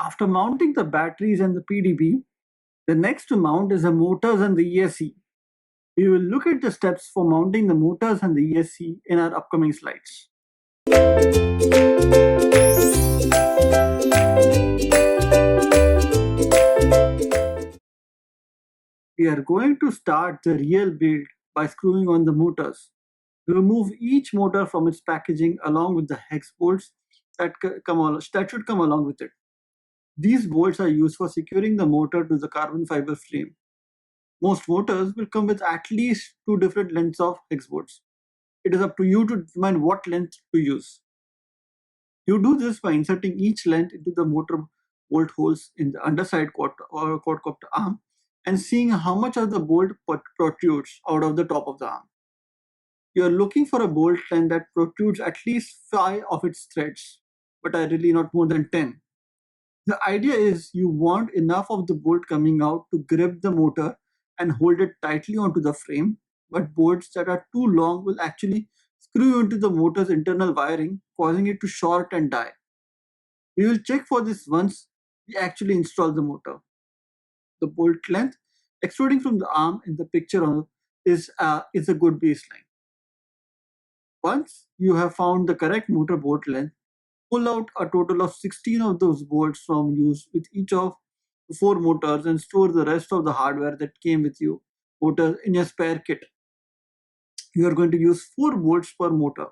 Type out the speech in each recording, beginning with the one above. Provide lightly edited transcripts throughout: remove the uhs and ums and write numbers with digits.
After mounting the batteries and the PDB, the next to mount is the motors and the ESC. We will look at the steps for mounting the motors and the ESC in our upcoming slides. We are going to start the real build by screwing on the motors. Remove each motor from its packaging along with the hex bolts that should come along with it. These bolts are used for securing the motor to the carbon fiber frame. Most motors will come with at least two different lengths of hex bolts. It is up to you to determine what length to use. You do this by inserting each length into the motor bolt holes in the underside quadcopter arm and seeing how much of the bolt protrudes out of the top of the arm. You are looking for a bolt length that protrudes at least 5 of its threads, but ideally not more than 10. The idea is you want enough of the bolt coming out to grip the motor and hold it tightly onto the frame, but bolts that are too long will actually screw into the motor's internal wiring, causing it to short and die. We will check for this once we actually install the motor. The bolt length extruding from the arm in the picture is a good baseline. Once you have found the correct motor bolt length, pull out a total of 16 of those bolts from use with each of the 4 motors and store the rest of the hardware that came with you motors in your spare kit. You are going to use 4 bolts per motor.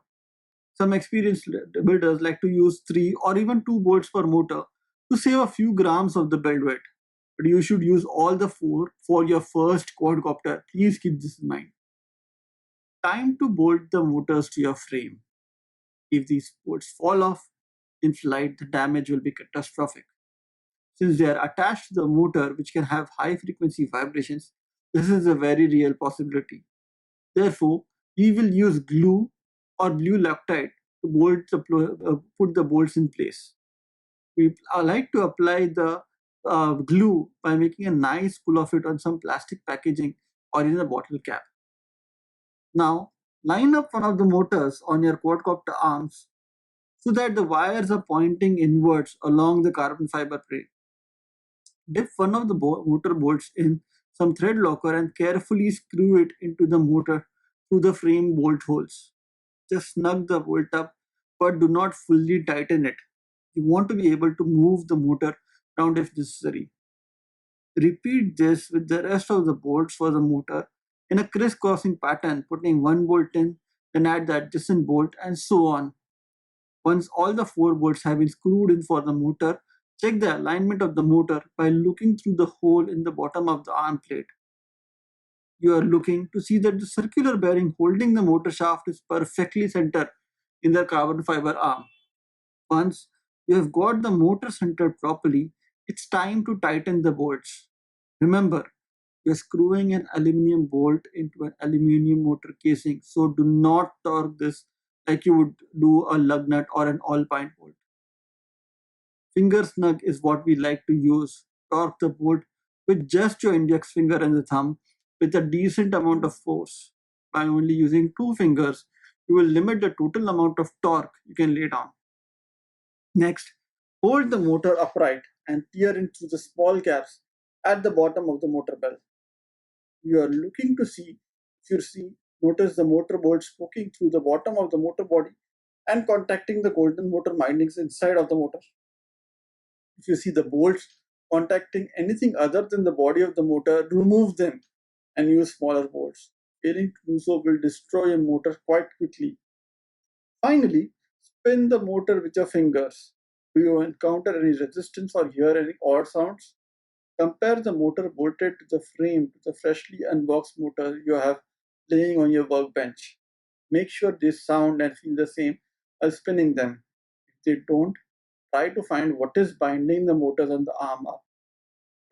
Some experienced builders like to use 3 or even 2 bolts per motor to save a few grams of the build weight. But you should use all the 4 for your first quadcopter. Please keep this in mind. Time to bolt the motors to your frame. If these bolts fall off in flight, the damage will be catastrophic. Since they are attached to the motor, which can have high frequency vibrations, this is a very real possibility. Therefore, we will use glue or blue Loctite to put the bolts in place. We like to apply the glue by making a nice pull of it on some plastic packaging or in a bottle cap. Now, line up one of the motors on your quadcopter arms so that the wires are pointing inwards along the carbon fiber frame. Dip one of the motor bolts in some thread locker and carefully screw it into the motor through the frame bolt holes. Just snug the bolt up, but do not fully tighten it. You want to be able to move the motor around if necessary. Repeat this with the rest of the bolts for the motor in a crisscrossing pattern, putting one bolt in, then add the adjacent bolt, and so on. Once all the 4 bolts have been screwed in for the motor, check the alignment of the motor by looking through the hole in the bottom of the arm plate. You are looking to see that the circular bearing holding the motor shaft is perfectly centered in the carbon fiber arm. Once you have got the motor centered properly, it's time to tighten the bolts. Remember, you're screwing an aluminum bolt into an aluminum motor casing, so do not torque this like you would do a lug nut or an all-pine bolt. Finger snug is what we like to use. Torque the bolt with just your index finger and the thumb with a decent amount of force. By only using 2 fingers, you will limit the total amount of torque you can lay down. Next, hold the motor upright and peer into the small gaps at the bottom of the motor bell. You are looking to see notice the motor bolts poking through the bottom of the motor body and contacting the golden motor mindings inside of the motor. If you see the bolts contacting anything other than the body of the motor, remove them and use smaller bolts. Failing to do so will destroy your motor quite quickly. Finally, spin the motor with your fingers. Do you encounter any resistance or hear any odd sounds? Compare the motor bolted to the frame to the freshly unboxed motor you have laying on your workbench. Make sure they sound and feel the same while spinning them. If they don't, try to find what is binding the motors and the arm up.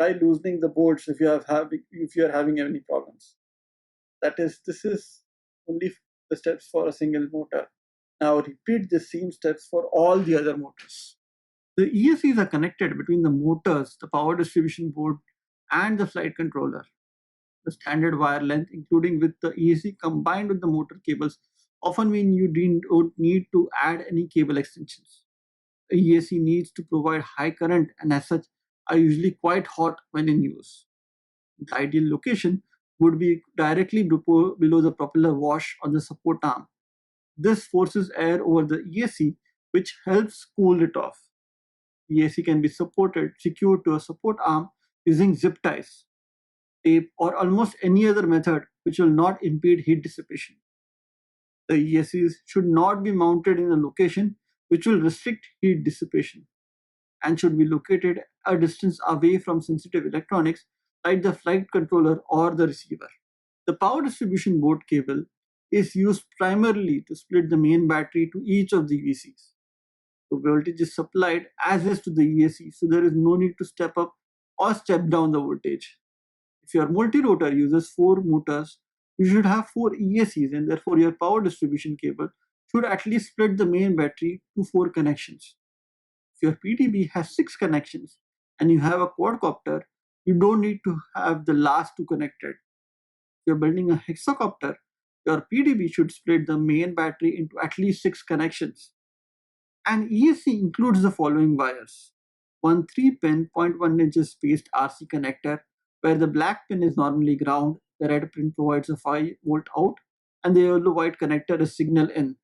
Try loosening the bolts if you are having any problems. This is only the steps for a single motor. Now repeat the same steps for all the other motors. The ESCs are connected between the motors, the power distribution board, and the flight controller. The standard wire length, including with the ESC combined with the motor cables, often mean you don't need to add any cable extensions. A ESC needs to provide high current and as such are usually quite hot when in use. The ideal location would be directly below the propeller wash on the support arm. This forces air over the ESC, which helps cool it off. ESC can be secured to a support arm using zip ties, tape, or almost any other method which will not impede heat dissipation. The ESCs should not be mounted in a location which will restrict heat dissipation and should be located a distance away from sensitive electronics like the flight controller or the receiver. The power distribution board cable is used primarily to split the main battery to each of the ESCs. The voltage is supplied as is to the ESC, so there is no need to step up or step down the voltage. If your multi-rotor uses 4 motors, you should have 4 ESCs and therefore your power distribution cable should at least split the main battery to 4 connections. If your PDB has 6 connections and you have a quadcopter, you don't need to have the last 2 connected. If you're building a hexacopter, your PDB should split the main battery into at least 6 connections. An ESC includes the following wires. One 3-pin 0.1 inches spaced RC connector where the black pin is normally ground, the red pin provides a 5-volt out, and the yellow-white connector is signal in.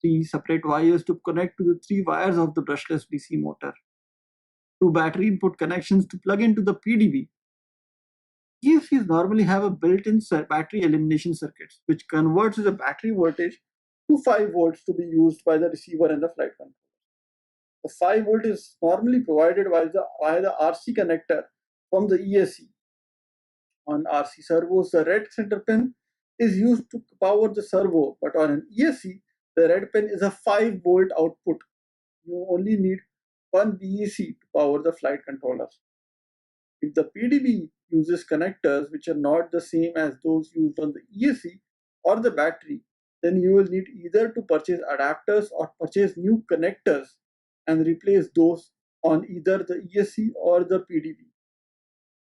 3 separate wires to connect to the 3 wires of the brushless DC motor. 2 battery input connections to plug into the PDB. ESCs normally have a built-in battery elimination circuits, which converts the battery voltage to 5 volts to be used by the receiver and the flight controller. The 5 volt is normally provided by the RC connector from the ESC. On RC servos, the red center pin is used to power the servo, but on an ESC, the red pin is a 5 volt output. You only need one BEC to power the flight controller. If the PDB uses connectors which are not the same as those used on the ESC or the battery, then you will need either to purchase adapters or purchase new connectors and replace those on either the ESC or the PDB.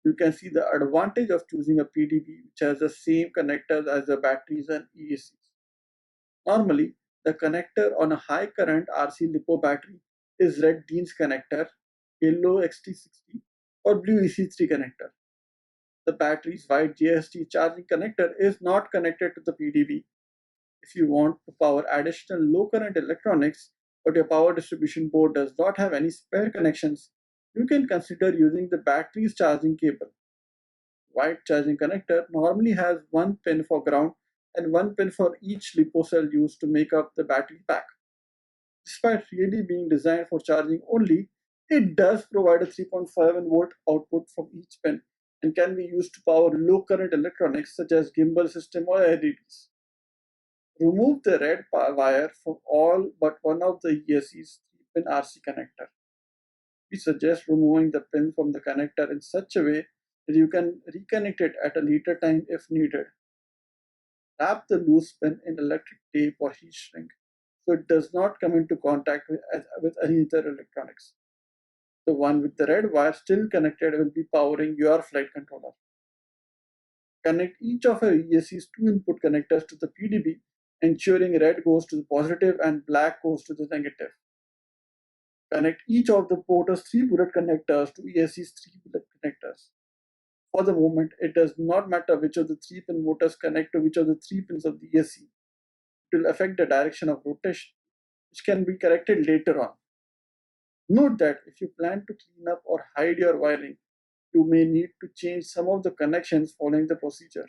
You can see the advantage of choosing a PDB which has the same connectors as the batteries and ESCs. Normally, the connector on a high current RC LiPo battery is red Dean's connector, yellow XT60 or blue EC3 connector. The battery's white JST charging connector is not connected to the PDB. If you want to power additional low current electronics, but your power distribution board does not have any spare connections, you can consider using the battery's charging cable. White charging connector normally has one pin for ground and one pin for each LiPo cell used to make up the battery pack. Despite really being designed for charging only, it does provide a 3.7 volt output from each pin and can be used to power low current electronics such as gimbal system or LEDs. Remove the red wire from all but one of the ESC's 3-pin RC connector. We suggest removing the pin from the connector in such a way that you can reconnect it at a later time if needed. Wrap the loose pin in electric tape or heat shrink so it does not come into contact with any other electronics. The one with the red wire still connected will be powering your flight controller. Connect each of your ESC's 2 input connectors to the PDB, ensuring red goes to the positive and black goes to the negative. Connect each of the motor's 3 bullet connectors to ESC's 3 bullet connectors. For the moment, it does not matter which of the 3-pin motors connect to which of the 3 pins of the ESC. It will affect the direction of rotation, which can be corrected later on. Note that if you plan to clean up or hide your wiring, you may need to change some of the connections following the procedure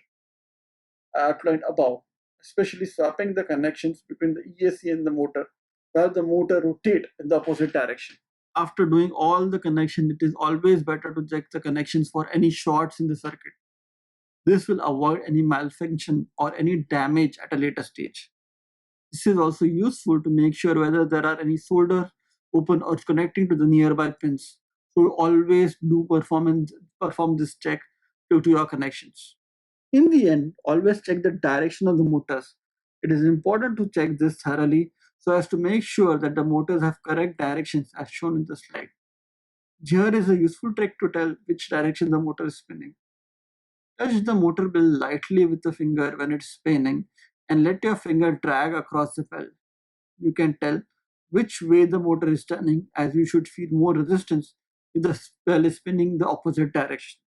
outlined above, especially swapping the connections between the ESC and the motor, while the motor rotate in the opposite direction. After doing all the connections, it is always better to check the connections for any shorts in the circuit. This will avoid any malfunction or any damage at a later stage. This is also useful to make sure whether there are any solder open or connecting to the nearby pins. So always do perform this check to your connections. In the end, always check the direction of the motors. It is important to check this thoroughly so as to make sure that the motors have correct directions as shown in the slide. Here is a useful trick to tell which direction the motor is spinning. Touch the motor bill lightly with the finger when it's spinning and let your finger drag across the bell. You can tell which way the motor is turning, as we should feel more resistance if the bell is spinning the opposite direction.